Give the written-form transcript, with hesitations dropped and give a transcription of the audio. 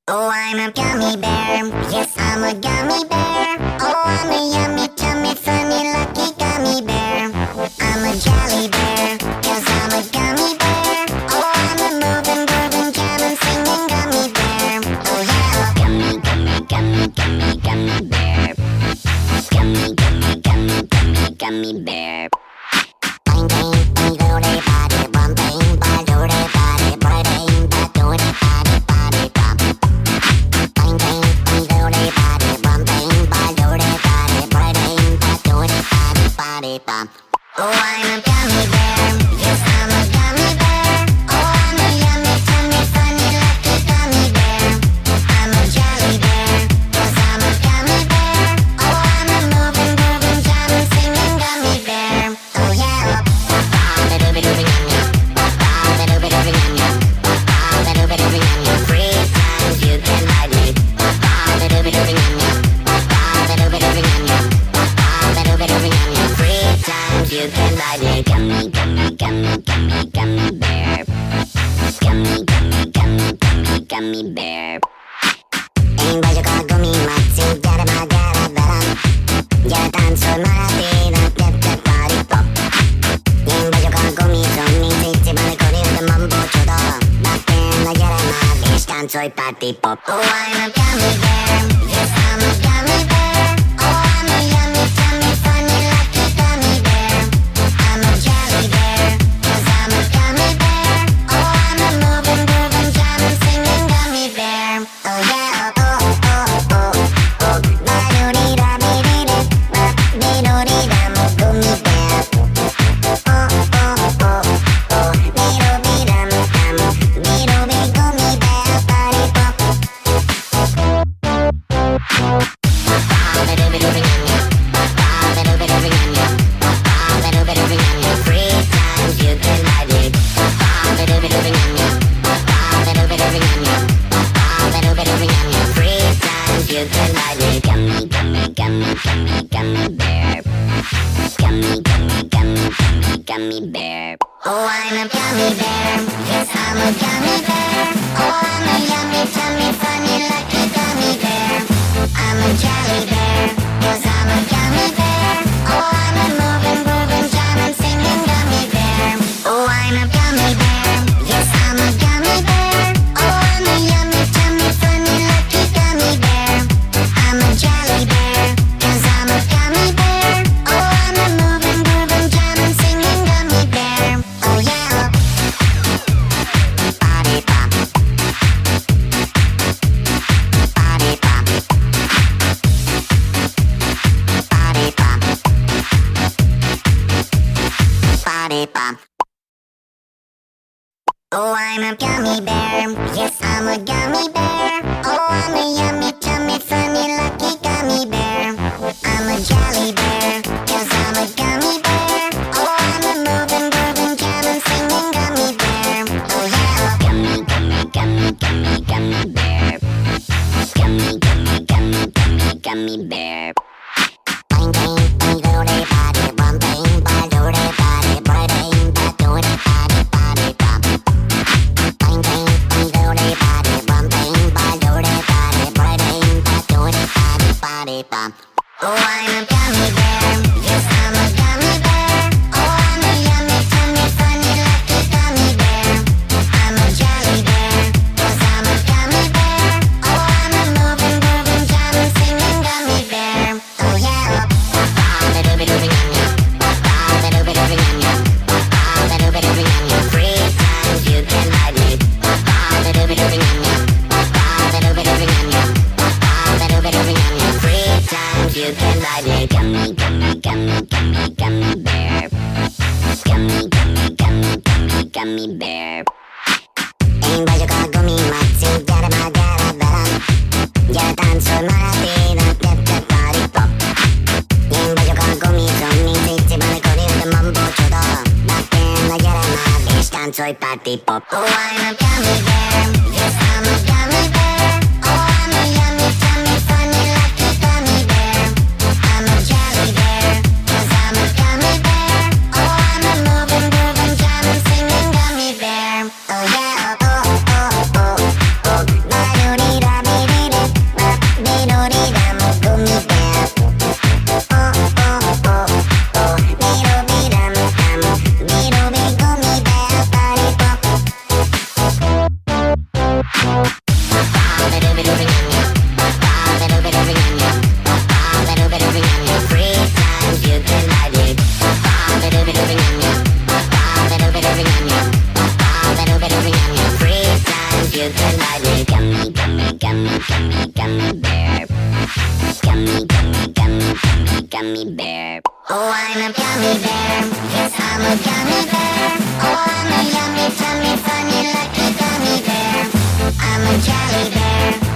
Oh, I'm a gummy bear. Yes, I'm a gummy bear. Oh, I'm a yummy, tummy, funny, lucky gummy bear. I'm a jelly bear, 'cause I'm a gummy bear. Oh, I'm a moving, grooving, jamming, singing gummy bear. Oh, yeah. Gummy, gummy, gummy, gummy, gummy bear. Gummy, gummy, gummy, gummy, gummy bear. Bang, bang, bang, do de body, bum, bang, ba, do de body, bra, bang, ba, do de body, body, bum. Bang, bang, bang, do de body, bum, bang, ba, do de body, bra, bang, ba, do de body, body, bum. Oh, I'm a gummy bear. Yes, I'm a gummy bear. Oh, I'm a yummy, tummy, funny, lucky gummy bear. I'm a jelly bear, 'cause I'm a gummy bear. Oh, I'm a moving, grooving, jamming, singing gummy bear. Oh, yeah. Free times you can ride me. Free times you can ride me. Gummy, gummy, gummy, gummy, gummy bear. Gummy, gummy, gummy, gummy, gummy bear. Ain't by your car, gummy, matzi, get it, my get it, better. Ya danzo, maratena, get that body pop. Ain't by your car, gummy, zombie, zizi, maliconi, the mumbo, chodo. Back in, I get it, my bitch, danzo, party pop. Oh, I'm a gummy bear. Yes, I'm a gummy bear. Oh, I'm a yummy, tummy, funny, lucky gummy bear. I'm a jelly bear, 'cause I'm a gummy bear. Oh, I'm a moving, grooving, jamming, singing gummy bear. Oh, yeah. Oh, oh, oh, oh, oh. Ba-do-dee-da, be-dee-dee, ba-dee-do-dee-da, mo gummy bear. Oh, oh, oh, oh. Be-do-be-dum, dum, be-do-be, gummy bear, body pop. Free times you can ride me. Free times you can ride me. Gummy, gummy, gummy, gummy, gummy bear. Gummy, gummy, gummy, gummy, gummy bear. Oh, I'm a gummy bear. Yes, I'm a gummy bear. Oh, I'm a yummy, tummy, funny, lucky gummy bear. I'm a jelly bear, 'cause I'm a gummy bear. Oh, I'm a moving, grooving, jamming, singing gummy bear. Oh, I'm a gummy bear. Yes, I'm a gummy bear. Oh, I'm a yummy, tummy, funny, lucky gummy bear. I'm a jelly bear, 'cause I'm a gummy bear. Oh, I'm a moving, grooving, jamming, singing gummy bear. Oh, yeah. Body pop. Body pop. Body pop. Body pop. Oh, I'm a gummy bear. Yes, I'm a gummy bear. Oh, I'm a yummy, tummy, funny, lucky gummy bear. I'm a jelly bear, 'cause I'm a gummy bear. Oh, I'm a moving, grooving, jamming, singing gummy bear. Oh, yeah. Gummy, gummy, gummy, gummy, gummy bear. Gummy, gummy, gummy, gummy, gummy bear. Bang, bang, bang, do de body, bum, bang, ba, do de body, bra, bang, ba, do de body, body, bum. Bang, bang, bang, do de body, bum, bang, ba, do de body, bra, bang, ba, do de body, body, bum. Oh, I'm a gummy bear. Yes, I'm a gummy bear. Oh, I'm a yummy, tummy, funny, lucky gummy bear. I'm a jelly bear, 'cause I'm a gummy bear. Oh, I'm a moving, grooving, jamming, singing gummy bear. Oh, yeah. Free times you can ride me. Free times you can ride me. Gummy, gummy, gummy, gummy, gummy bear. Gummy, gummy, gummy, gummy, gummy bear. Ain't by your car, gummy, matzi, get it, my get it, better. Ya danzo, maratena, get that body pop. Ain't by your car, gummy, zombie, zizi, maliconi, the mumbo, chodo. Back in, I get it, my bitch, danzo, party pop. Oh, I'm a gummy bear. Yes, I'm a gummy bear. Oh, I'm a yummy, tummy, funny, lucky gummy bear. I'm a jelly bear, 'cause I'm a gummy bear. Oh, I'm a moving, grooving, jamming, singing gummy bear. Oh, yeah. Oh, oh, oh, oh. Ba-do-dee-da, Free times you can buy me. Free times you can buy me. Gummy, gummy, gummy, gummy, gummy bear. Gummy, gummy, gummy, gummy, gummy bear. Oh, I'm a gummy bear. Yes, I'm a gummy bear. Oh, I'm a yummy, tummy, funny, lucky gummy bear. I'm a jelly bear.